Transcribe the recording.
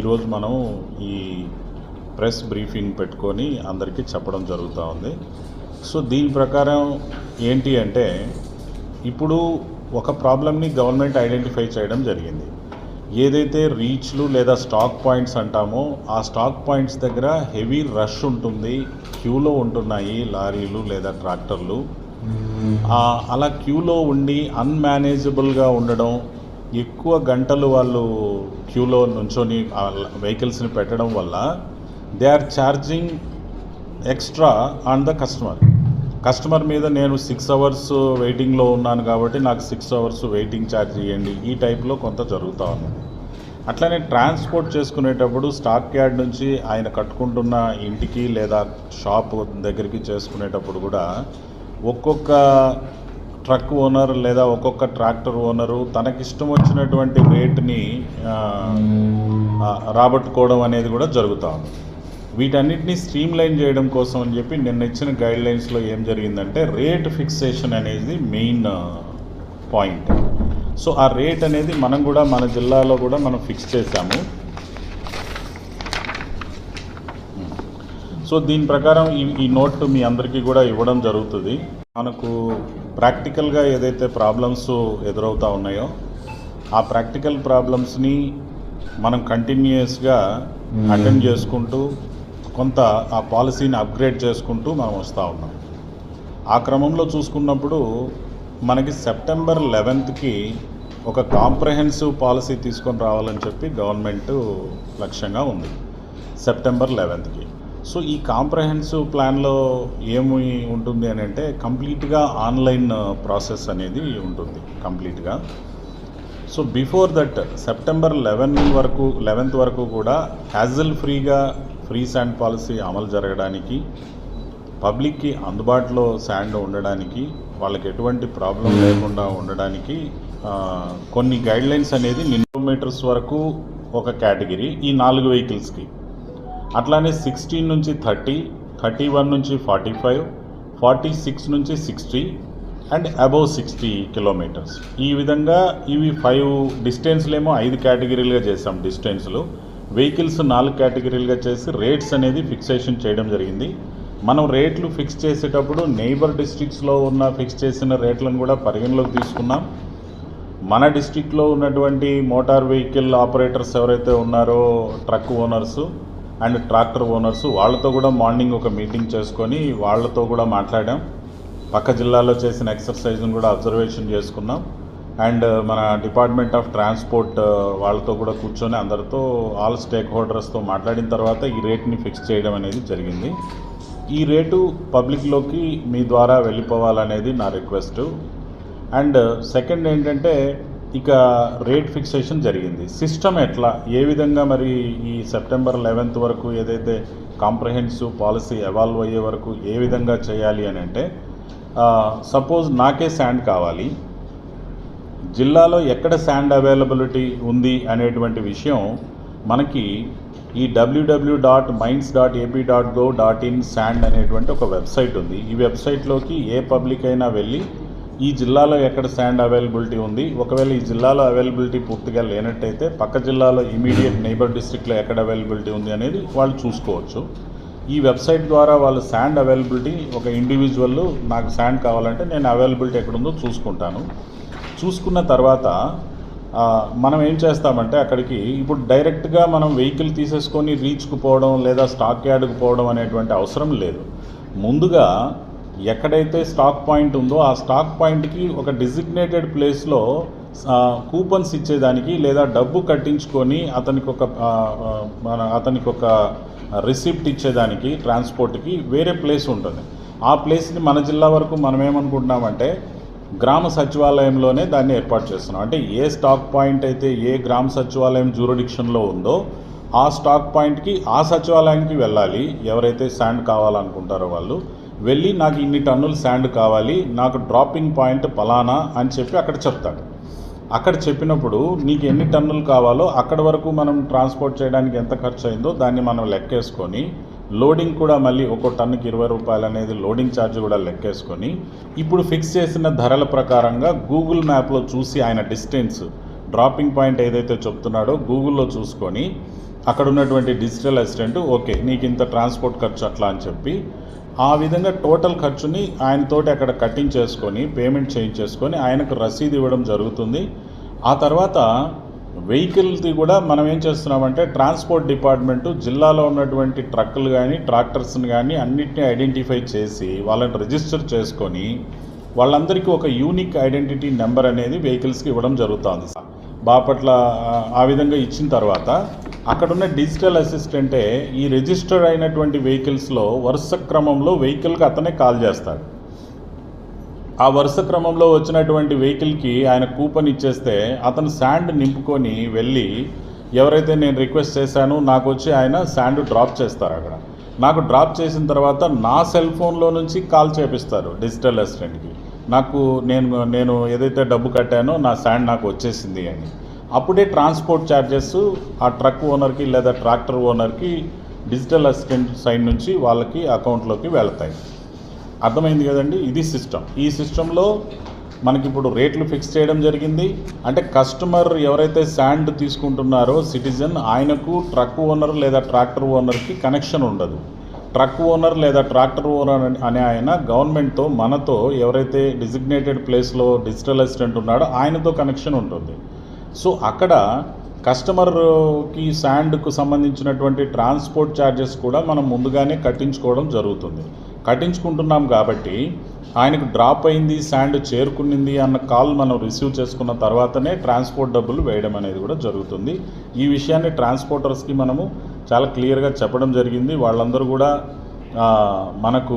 ఈరోజు మనం ఈ ప్రెస్ బ్రీఫింగ్ పెట్టుకొని అందరికీ చెప్పడం జరుగుతూ ఉంది. సో దీని ప్రకారం ఏంటి అంటే, ఇప్పుడు ఒక ప్రాబ్లమ్ని గవర్నమెంట్ ఐడెంటిఫై చేయడం జరిగింది. ఏదైతే రీచ్లు లేదా స్టాక్ పాయింట్స్ అంటామో ఆ స్టాక్ పాయింట్స్ దగ్గర హెవీ రష్ ఉంటుంది, క్యూలో ఉంటున్నాయి లారీలు లేదా ట్రాక్టర్లు. అలా క్యూలో ఉండి అన్మేనేజబుల్గా ఉండడం, ఎక్కువ గంటలు వాళ్ళు క్యూలో నుంచొని వెహికల్స్ని పెట్టడం వల్ల they are charging extra on the customer మీద నేను 6 అవర్స్ వెయిటింగ్లో ఉన్నాను కాబట్టి నాకు 6 అవర్స్ వెయిటింగ్ ఛార్జ్ ఇవ్వండి, ఈ టైప్లో కొంత జరుగుతూ ఉన్నది. అట్లనే ట్రాన్స్పోర్ట్ చేసుకునేటప్పుడు స్టాక్ యార్డ్ నుంచి ఆయన కట్టుకుంటున్న ఇంటికి లేదా షాప్ దగ్గరికి చేసుకునేటప్పుడు కూడా ఒక్కొక్క ట్రక్ ఓనర్ లేదా ఒక్కొక్క ట్రాక్టర్ ఓనరు తనకిష్టం వచ్చినటువంటి రేట్ని రాబట్టుకోవడం అనేది కూడా జరుగుతూ ఉంది. వీటన్నిటిని స్ట్రీమ్లైన్ చేయడం కోసం అని చెప్పి నిన్న ఇచ్చిన గైడ్లైన్స్లో ఏం జరిగిందంటే, రేట్ ఫిక్సేషన్ అనేది మెయిన్ పాయింట్. సో ఆ రేట్ అనేది మనం కూడా మన జిల్లాలో కూడా మనం ఫిక్స్ చేశాము. సో దీని ప్రకారం ఈ నోట్ మీ అందరికీ కూడా ఇవ్వడం జరుగుతుంది. మనకు ప్రాక్టికల్గా ఏదైతే ప్రాబ్లమ్స్ ఎదురవుతూ ఉన్నాయో ఆ ప్రాక్టికల్ ప్రాబ్లమ్స్ని మనం కంటిన్యూస్గా అటెండ్ చేసుకుంటూ కొంత ఆ పాలసీని అప్గ్రేడ్ చేసుకుంటూ మనం వస్తూ ఉన్నాం. ఆ క్రమంలో చూసుకున్నప్పుడు మనకి సెప్టెంబర్ 11కి ఒక కాంప్రహెన్సివ్ పాలసీ తీసుకొని రావాలని చెప్పి గవర్నమెంట్ లక్ష్యంగా ఉంది, సెప్టెంబర్ 11కి. సో ఈ కాంప్రహెన్సివ్ ప్లాన్లో ఏమి ఉంటుంది అని అంటే, కంప్లీట్గా ఆన్లైన్ ప్రాసెస్ అనేది ఉంటుంది కంప్లీట్గా. So before that September 11th వరకు కూడా హ్యాజల్ ఫ్రీగా ఫ్రీ శాండ్ పాలసీ అమలు జరగడానికి, పబ్లిక్కి అందుబాటులో శాండ్ ఉండడానికి, వాళ్ళకి ఎటువంటి ప్రాబ్లం లేకుండా ఉండడానికి కొన్ని గైడ్లైన్స్ అనేది కిలోమీటర్స్ వరకు ఒక కేటగిరీ ఈ 4 వెహికల్స్కి, అట్లానే 16 నుంచి 30, 31 నుంచి 45, 46 నుంచి 60 అండ్ అబౌవ్ 60 కిలోమీటర్స్. ఈ విధంగా ఇవి 5 డిస్టెన్స్లేమో 5 కేటగిరీలుగా చేసాం. డిస్టెన్స్లు వెహికల్స్ 4 కేటగిరీలుగా చేసి రేట్స్ అనేది ఫిక్సేషన్ చేయడం జరిగింది. మనం రేట్లు ఫిక్స్ చేసేటప్పుడు నైబర్ డిస్ట్రిక్ట్స్లో ఉన్న ఫిక్స్ చేసిన రేట్లను కూడా పరిగణలోకి తీసుకున్నాం. మన డిస్ట్రిక్ట్లో ఉన్నటువంటి మోటార్ వెహికల్ ఆపరేటర్స్ ఎవరైతే ఉన్నారో, truck owners and tractor owners, వాళ్ళతో కూడా మార్నింగ్ ఒక మీటింగ్ చేసుకొని వాళ్ళతో కూడా మాట్లాడాం. పక్క జిల్లాలో చేసిన ఎక్సర్సైజ్ను కూడా అబ్జర్వేషన్ చేసుకున్నాం. అండ్ మన డిపార్ట్మెంట్ ఆఫ్ ట్రాన్స్పోర్ట్ వాళ్ళతో కూడా కూర్చొని అందరితో ఆల్ స్టేక్ హోల్డర్స్తో మాట్లాడిన తర్వాత ఈ రేట్ని ఫిక్స్ చేయడం అనేది జరిగింది. ఈ రేటు పబ్లిక్లోకి మీ ద్వారా వెళ్ళిపోవాలనేది నా రిక్వెస్ట్. అండ్ సెకండ్ ఏంటంటే, ఇక రేట్ ఫిక్సేషన్ జరిగింది. సిస్టమ్ ఎట్లా, ఏ విధంగా మరి ఈ సెప్టెంబర్ 11th వరకు ఏదైతే కాంప్రహెన్సివ్ పాలసీ ఎవాల్వ్ అయ్యే వరకు ఏ విధంగా చేయాలి అని అంటే, సపోజ్ నాకే శాండ్ కావాలి, జిల్లాలో ఎక్కడ శాండ్ అవైలబిలిటీ ఉంది అనేటువంటి విషయం మనకి ఈ www.mines.ap.gov.in శాండ్ అనేటువంటి ఒక వెబ్సైట్ ఉంది. ఈ వెబ్సైట్లోకి ఏ పబ్లిక్ అయినా వెళ్ళి ఈ జిల్లాలో ఎక్కడ శాండ్ అవైలబిలిటీ ఉంది, ఒకవేళ ఈ జిల్లాలో అవైలబిలిటీ పూర్తిగా లేనట్టయితే పక్క జిల్లాలో ఇమీడియట్ నైబర్ డిస్ట్రిక్ట్లో ఎక్కడ అవైలబిలిటీ ఉంది అనేది వాళ్ళు చూసుకోవచ్చు. ఈ వెబ్సైట్ ద్వారా వాళ్ళు శాండ్ అవైలబిలిటీ, ఒక ఇండివిజువల్ నాకు శాండ్ కావాలంటే నేను అవైలబిలిటీ ఎక్కడుందో చూసుకుంటాను. చూసుకున్న తర్వాత మనం ఏం చేస్తామంటే, అక్కడికి ఇప్పుడు డైరెక్ట్గా మనం వెహికల్ తీసేసుకొని రీచ్కు పోవడం లేదా స్టాక్ యార్డ్కు పోవడం అనేటువంటి అవసరం లేదు. ముందుగా ఎక్కడైతే స్టాక్ పాయింట్ ఉందో ఆ స్టాక్ పాయింట్కి ఒక డిజిగ్నేటెడ్ ప్లేస్లో కూపన్స్ ఇచ్చేదానికి లేదా డబ్బు కట్టించుకొని అతనికి ఒక రిసిప్ట్ ఇచ్చేదానికి ట్రాన్స్పోర్ట్కి వేరే ప్లేస్ ఉంటుంది. ఆ ప్లేస్ని మన జిల్లా వరకు మనం ఏమనుకుంటున్నామంటే, గ్రామ సచివాలయంలోనే దాన్ని ఏర్పాటు చేస్తున్నాం. అంటే ఏ స్టాక్ పాయింట్ అయితే ఏ గ్రామ సచివాలయం జ్యూరిడిక్షన్లో ఉందో ఆ స్టాక్ పాయింట్కి, ఆ సచివాలయానికి వెళ్ళాలి. ఎవరైతే శాండ్ కావాలనుకుంటారో వాళ్ళు వెళ్ళి, నాకు ఇన్ని టన్నులు శాండ్ కావాలి, నాకు డ్రాపింగ్ పాయింట్ పలానా అని చెప్పి అక్కడ చెప్తాడు. అక్కడ చెప్పినప్పుడు నీకు ఎన్ని టన్నులు కావాలో అక్కడ వరకు మనం ట్రాన్స్పోర్ట్ చేయడానికి ఎంత ఖర్చు అయిందో దాన్ని మనం లెక్కేసుకొని, లోడింగ్ కూడా మళ్ళీ ఒక్కో టన్నుకి 20 రూపాయలు అనేది లోడింగ్ ఛార్జ్ కూడా లెక్కేసుకొని, ఇప్పుడు ఫిక్స్ చేసిన ధరల ప్రకారంగా గూగుల్ మ్యాప్లో చూసి ఆయన డిస్టెన్స్ డ్రాపింగ్ పాయింట్ ఏదైతే చెప్తున్నాడో గూగుల్లో చూసుకొని అక్కడ ఉన్నటువంటి డిజిటల్ అసిస్టెంట్ ఓకే నీకు ఇంత ట్రాన్స్పోర్ట్ ఖర్చు అట్లా అని చెప్పి ఆ విధంగా టోటల్ ఖర్చుని ఆయనతోటి అక్కడ కటింగ్ చేసుకొని పేమెంట్ చేయించేసుకొని ఆయనకు రసీదు ఇవ్వడం జరుగుతుంది. ఆ తర్వాత వెహికల్ది కూడా మనం ఏం చేస్తున్నామంటే ట్రాన్స్పోర్ట్ డిపార్ట్మెంటు జిల్లాలో ఉన్నటువంటి ట్రక్కులు కానీ ట్రాక్టర్స్ని కానీ అన్నిటినీ ఐడెంటిఫై చేసి వాళ్ళని రిజిస్టర్ చేసుకొని వాళ్ళందరికీ ఒక యూనిక్ ఐడెంటిటీ నెంబర్ అనేది వెహికల్స్కి ఇవ్వడం జరుగుతుంది. బాపట్ల ఆ విధంగా ఇచ్చిన తర్వాత అక్కడున్న డిజిటల్ అసిస్టెంటే ఈ రిజిస్టర్ అయినటువంటి వెహికల్స్లో వరుస క్రమంలో వెహికల్కి అతనే కాల్ చేస్తాడు. ఆ వరుస క్రమంలో వచ్చినటువంటి వెహికల్కి ఆయన కూపన్ ఇచ్చేస్తే అతను శాండ్ నింపుకొని వెళ్ళి ఎవరైతే నేను రిక్వెస్ట్ చేశానో నాకు వచ్చి ఆయన శాండ్ డ్రాప్ చేస్తారు. అక్కడ నాకు డ్రాప్ చేసిన తర్వాత నా సెల్ ఫోన్లో నుంచి కాల్ చేపిస్తారు డిజిటల్ అసిస్టెంట్కి, నాకు నేను ఏదైతే డబ్బు కట్టానో నా శాండ్ నాకు వచ్చేసింది అని. అప్పుడే ట్రాన్స్పోర్ట్ ఛార్జెస్ ఆ ట్రక్ ఓనర్కి లేదా ట్రాక్టర్ ఓనర్కి డిజిటల్ అసిస్టెంట్ సైడ్ నుంచి వాళ్ళకి అకౌంట్లోకి వెళ్తాయి. అర్థమైంది కదండి, ఇది సిస్టమ్. ఈ సిస్టంలో మనకి ఇప్పుడు రేట్లు ఫిక్స్ చేయడం జరిగింది. అంటే కస్టమర్ ఎవరైతే శాండ్ తీసుకుంటున్నారో సిటిజన్, ఆయనకు ట్రక్ ఓనర్ లేదా ట్రాక్టర్ ఓనర్కి కనెక్షన్ ఉండదు. ట్రక్ ఓనర్ లేదా ట్రాక్టర్ ఓనర్ అనే ఆయన గవర్నమెంట్తో మనతో ఎవరైతే డిజిగ్నేటెడ్ ప్లేస్లో డిజిటల్ అసిస్టెంట్ ఉన్నాడో ఆయనతో కనెక్షన్ ఉంటుంది. సో అక్కడ కస్టమర్కి శాండ్కు సంబంధించినటువంటి ట్రాన్స్పోర్ట్ ఛార్జెస్ కూడా మనం ముందుగానే కట్టించుకోవడం జరుగుతుంది. కట్టించుకుంటున్నాం కాబట్టి ఆయనకు డ్రాప్ అయింది, శాండ్ చేరుకునింది అన్న కాల్ మనం రిసీవ్ చేసుకున్న తర్వాతనే ట్రాన్స్పోర్ట్ డబ్బులు వేయడం అనేది కూడా జరుగుతుంది. ఈ విషయాన్ని ట్రాన్స్పోర్టర్స్కి మనము చాలా క్లియర్గా చెప్పడం జరిగింది. వాళ్ళందరూ కూడా మనకు